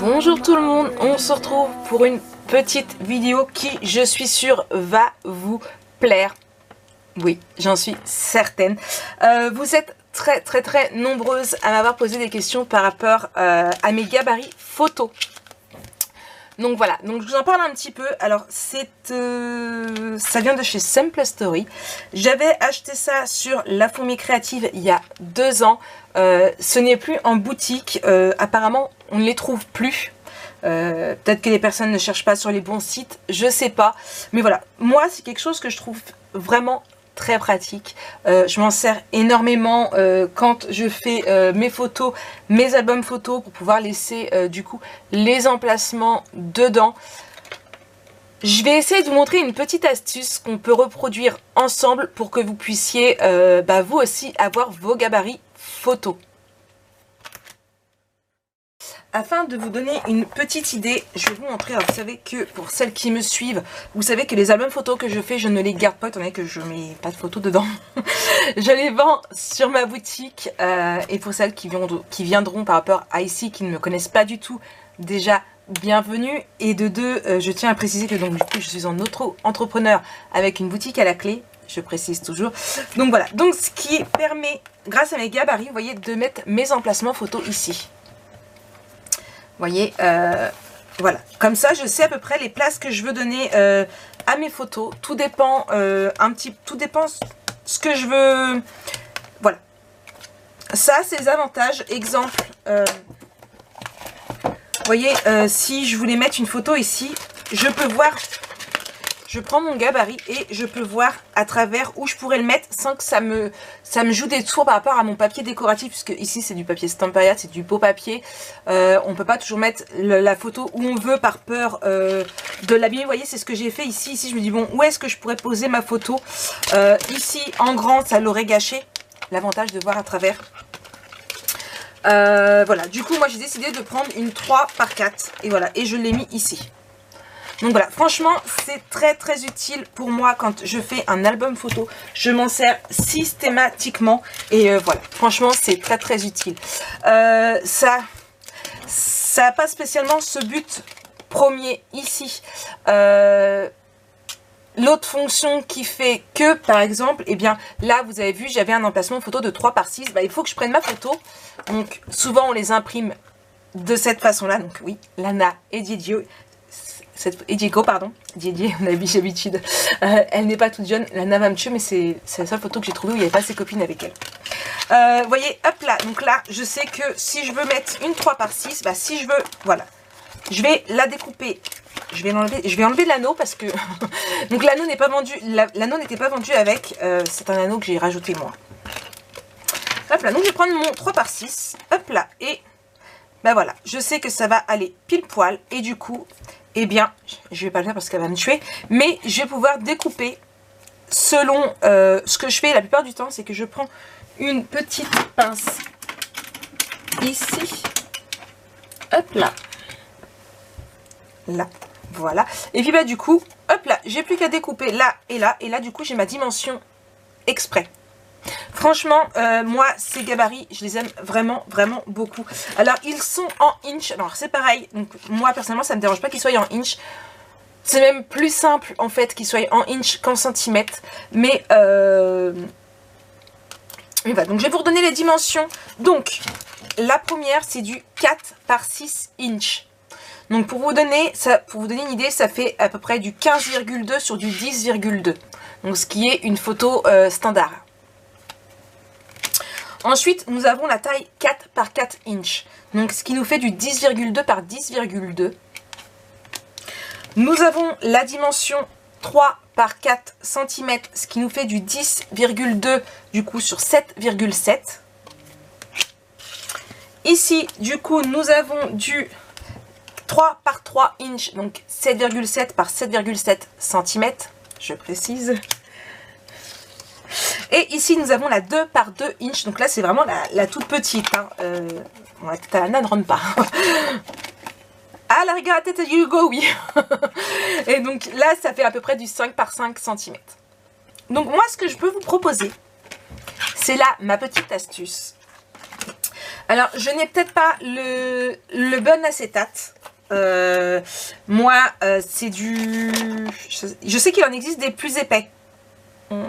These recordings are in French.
Bonjour tout le monde, on se retrouve pour une petite vidéo qui, je suis sûre, va vous plaire. Oui, j'en suis certaine. Vous êtes très nombreuses à m'avoir posé des questions par rapport à mes gabarits photos. Donc voilà, donc je vous en parle un petit peu. Alors ça vient de chez Simple Story. J'avais acheté ça sur La Fourmi Créative il y a 2 ans. Ce n'est plus en boutique. Apparemment, on ne les trouve plus. Peut-être que les personnes ne cherchent pas sur les bons sites, je sais pas. Mais voilà, moi c'est quelque chose que je trouve vraiment très pratique. Je m'en sers énormément quand je fais mes photos, mes albums photos, pour pouvoir laisser du coup les emplacements dedans. Je vais essayer de vous montrer une petite astuce qu'on peut reproduire ensemble pour que vous puissiez vous aussi avoir vos gabarits photos. Afin de vous donner une petite idée, je vais vous montrer. Alors vous savez que pour celles qui me suivent, vous savez que les albums photos que je fais, je ne les garde pas étant donné que je mets pas de photos dedans. Je les vends sur ma boutique et pour celles qui viendront par rapport à ici, qui ne me connaissent pas du tout, déjà bienvenue. Et de deux, je tiens à préciser que donc du coup je suis un auto-entrepreneur avec une boutique à la clé. Je précise toujours. Donc voilà, donc ce qui permet, grâce à mes gabarits, vous voyez, de mettre mes emplacements photos ici. Vous voyez, voilà, comme ça je sais à peu près les places que je veux donner à mes photos. Tout dépend tout dépend ce que je veux. Voilà, ça c'est les avantages. Exemple, vous voyez, si je voulais mettre une photo ici, je peux voir. Je prends mon gabarit et je peux voir à travers où je pourrais le mettre sans que ça me joue des tours par rapport à mon papier décoratif, puisque ici c'est du papier Stamperia, c'est du beau papier. On peut pas toujours mettre la photo où on veut par peur de l'abîmer. Vous voyez, c'est ce que j'ai fait ici. Ici je me dis bon, où est-ce que je pourrais poser ma photo? Ici en grand ça l'aurait gâché, l'avantage de voir à travers. Voilà, du coup moi j'ai décidé de prendre une 3 par 4 et voilà, et je l'ai mis ici. Donc voilà, franchement, c'est très utile pour moi quand je fais un album photo. Je m'en sers systématiquement et voilà, franchement, c'est très utile. Ça n'a pas spécialement ce but premier ici. L'autre fonction qui fait que, par exemple, eh bien là, vous avez vu, j'avais un emplacement photo de 3 par 6. Il faut que je prenne ma photo. Donc souvent, on les imprime de cette façon-là. Donc oui, Lana et Didier. Diego, pardon, Didier, on a l'habitude. Elle n'est pas toute jeune, Lana va me tuer, mais c'est la seule photo que j'ai trouvée où il n'y avait pas ses copines avec elle. Vous voyez, hop là, donc là, je sais que si je veux mettre une 3 par 6, si je veux, voilà, je vais la découper. Je vais enlever l'anneau parce que donc l'anneau n'est pas vendu, l'anneau n'était pas vendu avec, c'est un anneau que j'ai rajouté moi. Hop là, donc je vais prendre mon 3 par 6, hop là, et voilà, je sais que ça va aller pile poil et du coup, eh bien, je vais pas le faire parce qu'elle va me tuer, mais je vais pouvoir découper selon ce que je fais la plupart du temps, c'est que je prends une petite pince ici, hop là, là, voilà, et puis du coup, hop là, j'ai plus qu'à découper là, et là du coup j'ai ma dimension exprès. Franchement, moi, ces gabarits, je les aime vraiment beaucoup. Alors, ils sont en inch. Alors, c'est pareil. Donc, moi, personnellement, ça ne me dérange pas qu'ils soient en inch. C'est même plus simple, en fait, qu'ils soient en inch qu'en centimètres. Mais, voilà. Donc, je vais vous redonner les dimensions. Donc, la première, c'est du 4 par 6 inch. Donc, pour vous donner une idée, ça fait à peu près du 15,2 sur du 10,2. Donc, ce qui est une photo standard. Ensuite, nous avons la taille 4 par 4 inch. Donc, ce qui nous fait du 10,2 par 10,2. Nous avons la dimension 3 par 4 cm, ce qui nous fait du 10,2 du coup sur 7,7. Ici, du coup, nous avons du 3 par 3 inch, donc 7,7 par 7,7 cm, je précise. Et ici, nous avons la 2 par 2 inch. Donc là, c'est vraiment la toute petite. Hein. Bon, la tête à Lana ne rentre pas. Ah, la rigueur, la tête à Hugo, oui. Et donc là, ça fait à peu près du 5 par 5 cm. Donc moi, ce que je peux vous proposer, c'est là ma petite astuce. Alors, je n'ai peut-être pas le bon acétate. Moi, c'est du... Je sais qu'il en existe des plus épais. Bon,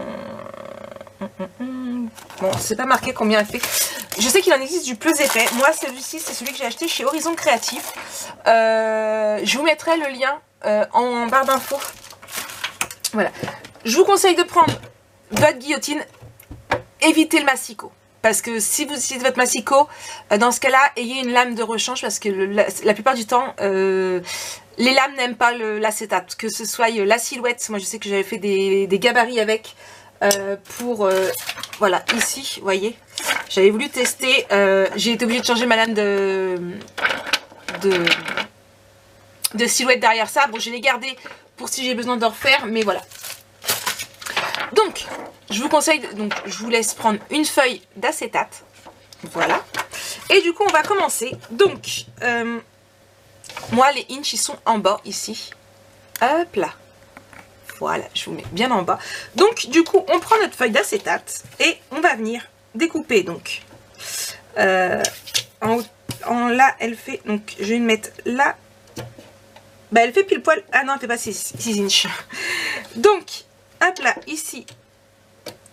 c'est pas marqué combien il fait. Je sais qu'il en existe du plus épais. Moi, celui-ci, c'est celui que j'ai acheté chez Horizon Créatif. Je vous mettrai le lien en barre d'infos. Voilà. Je vous conseille de prendre votre guillotine. Évitez le massicot. Parce que si vous utilisez votre massicot, dans ce cas-là, ayez une lame de rechange. Parce que la plupart du temps, les lames n'aiment pas l'acétate. Que ce soit la silhouette. Moi, je sais que j'avais fait des gabarits avec. Voilà, ici, vous voyez. J'avais voulu tester. J'ai été obligée de changer ma lame de silhouette derrière ça. Bon, je l'ai gardé pour si j'ai besoin de refaire. Mais voilà. Donc, je vous conseille, donc je vous laisse prendre une feuille d'acétate. Voilà. Et du coup, on va commencer. Donc, moi, les inches, ils sont en bas, ici. Hop là. Voilà, je vous mets bien en bas. Donc, du coup, on prend notre feuille d'acétate et on va venir découper. Donc, là, elle fait... Donc, je vais mettre là. Bah, elle fait pile poil... Ah non, elle fait pas 6 inches. Donc, hop là, ici...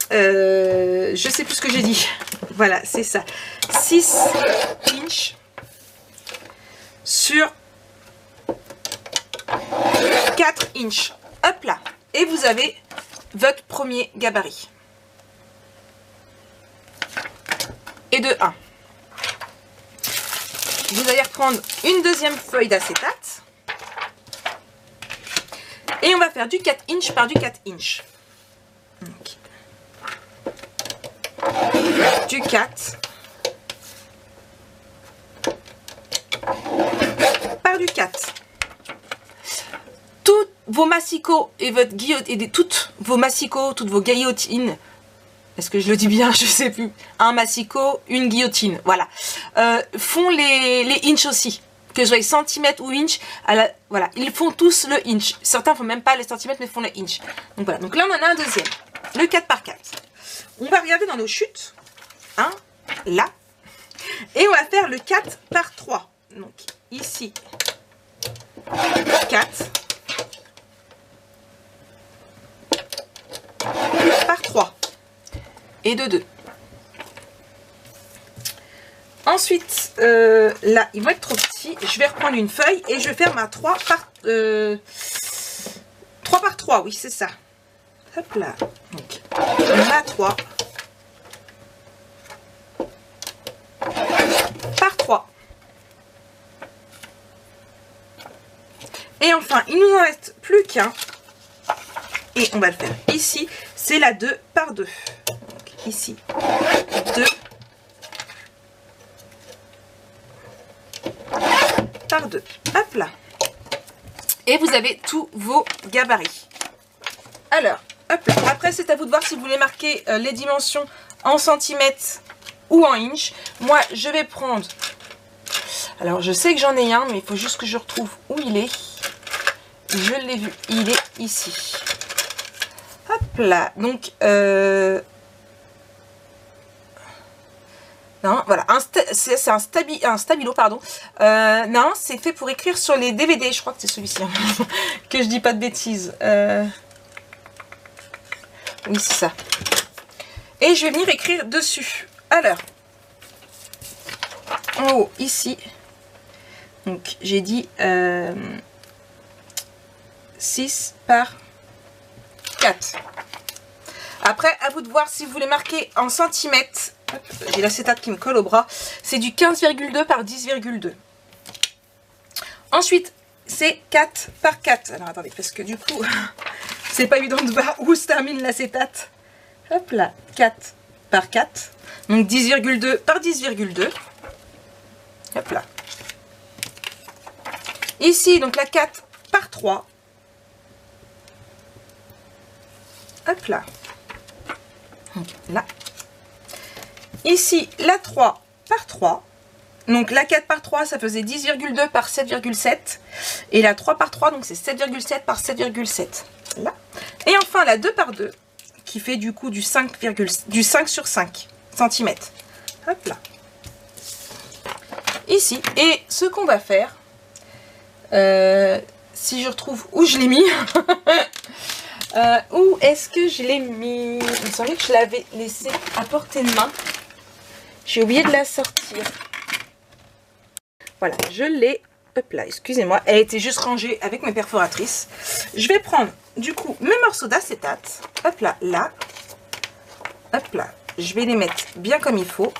je sais plus ce que j'ai dit. Voilà, c'est ça. 6 inches sur 4 inches. Hop là. Et vous avez votre premier gabarit. Et de 1. Vous allez reprendre une deuxième feuille d'acétate. Et on va faire du 4 inches par du 4 inches. Donc, du 4 par du 4. Tous vos massicots et votre guillotine, toutes vos guillotines, est-ce que je le dis bien, je sais plus, un massicot, une guillotine, voilà, font les inches aussi, que ce soit centimètres ou inch, voilà, ils font tous le inch. Certains font même pas les centimètres mais font le inch. Donc voilà, donc là on en a un deuxième, le 4 par 4. On va regarder dans nos chutes, hein, là, et on va faire le 4 par 3. Donc ici, 4 par 3 et de 2. Ensuite, là, ils vont être trop petits. Je vais reprendre une feuille et je vais faire ma 3 par 3, oui, c'est ça. Hop là. Donc, ma 3 par 3. Et enfin, il nous en reste plus qu'un. Et on va le faire ici. C'est la 2 par 2. Donc, ici, 2 par 2. Hop là. Et vous avez tous vos gabarits. Alors, hop là. Après, c'est à vous de voir si vous voulez marquer les dimensions en centimètres ou en inches. Moi, je vais prendre... Alors, je sais que j'en ai un, mais il faut juste que je retrouve où il est. Je l'ai vu. Il est ici. Hop là. Donc, non, voilà. C'est un stabilo, pardon. Non, c'est fait pour écrire sur les DVD. Je crois que c'est celui-ci. Hein. Que je dis pas de bêtises. Oui, c'est ça. Et je vais venir écrire dessus. Alors, en haut, ici. Donc, j'ai dit 6 par 4. Après, à vous de voir si vous voulez marquer en centimètres. J'ai l'acétate qui me colle au bras. C'est du 15,2 par 10,2. Ensuite, c'est 4 par 4. Alors, attendez, parce que du coup, c'est pas évident de voir où se termine l'acétate. Hop là, 4 par 4. Donc, 10,2 par 10,2. Hop là. Ici, donc la 4 par 3. Hop là. Donc, là. Ici, la 3 par 3. Donc la 4 par 3, ça faisait 10,2 par 7,7. Et la 3 par 3, donc c'est 7,7 par 7,7. Là. Et enfin la 2 par 2, qui fait du coup du 5 sur 5 cm. Hop là. ici. Et ce qu'on va faire, si je retrouve où je l'ai mis, où est-ce que je l'ai mis? Il me semblait que je l'avais laissé à portée de main. J'ai oublié de la sortir. Voilà, je l'ai. Hop là, excusez-moi. Elle était juste rangée avec mes perforatrices. Je vais prendre du coup mes morceaux d'acétate. Hop là, là. Hop là. Je vais les mettre bien comme il faut.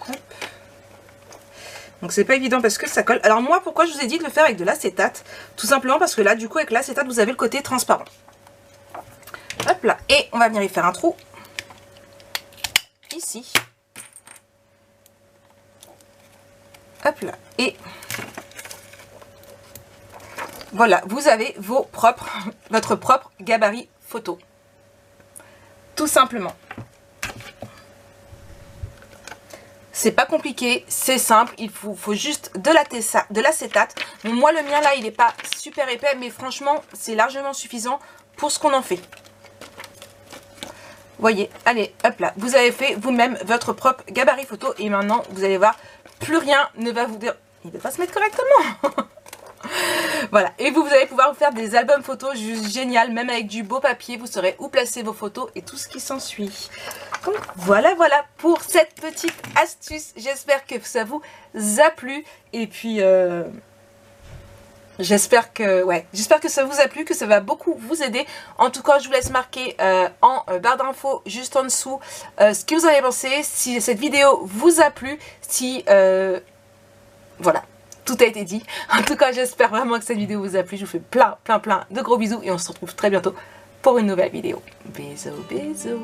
Hop. Donc c'est pas évident parce que ça colle. Alors moi, pourquoi je vous ai dit de le faire avec de l'acétate? Tout simplement parce que là, du coup, avec l'acétate, vous avez le côté transparent. Hop là. Et on va venir y faire un trou. Ici. Hop là. Et voilà, vous avez votre propre gabarit photo. Tout simplement. C'est pas compliqué, c'est simple, il faut juste de l'acétate. Bon, moi le mien là, il n'est pas super épais, mais franchement, c'est largement suffisant pour ce qu'on en fait. Voyez, allez, hop là, vous avez fait vous-même votre propre gabarit photo et maintenant, vous allez voir, plus rien ne va vous dire, il ne va pas se mettre correctement. Voilà, et vous allez pouvoir vous faire des albums photos juste génial, même avec du beau papier, vous saurez où placer vos photos et tout ce qui s'ensuit. Donc voilà pour cette petite astuce, j'espère que ça vous a plu et puis j'espère que ça vous a plu, que ça va beaucoup vous aider. En tout cas, je vous laisse marquer en barre d'infos juste en dessous ce que vous en avez pensé, si cette vidéo vous a plu, si voilà. Tout a été dit. En tout cas, j'espère vraiment que cette vidéo vous a plu. Je vous fais plein de gros bisous et on se retrouve très bientôt pour une nouvelle vidéo. Bisous, bisous.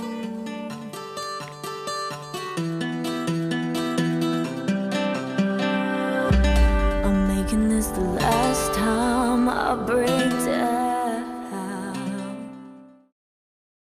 I'm making this the last time I break.